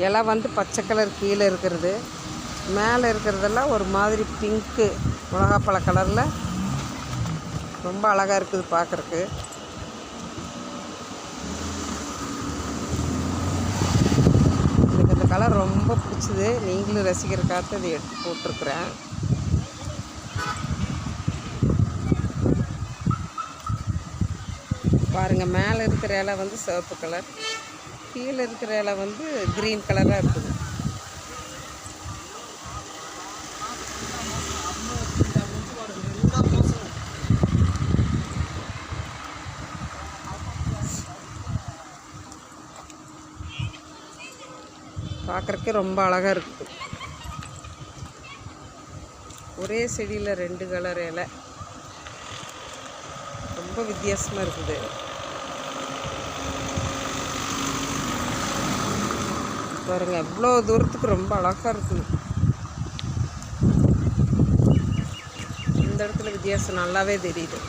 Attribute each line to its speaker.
Speaker 1: இலை வந்து பச்சை கலர் கீழே இருக்கிறது, மேலே இருக்கிறதெல்லாம் ஒரு மாதிரி பிங்க்கு மிளகாப்பழ கலரில் ரொம்ப அழகாக இருக்குது பார்க்குறக்கு. எனக்கு இந்த கலர் ரொம்ப பிடிச்சிது. நீங்களும் ரசிக்கிறக்காக இதை எடுத்து போட்டிருக்குறேன். பாருங்கள், மேலே இருக்கிற இலை வந்து சிவப்பு கலர், கீழே இருக்கிற இலை வந்து க்ரீன் கலராக இருக்குது. பார்க்குறக்கே ரொம்ப அழகாக இருக்குது. ஒரே செடியில் 2 கலர் இலை, ரொம்ப வித்தியாசமாக இருக்குது. பாருங்கள், எவ்வளோ தூரத்துக்கு ரொம்ப அழகாக இருக்குது. இந்த இடத்துல வித்தியாசம் நல்லாவே தெரியுது.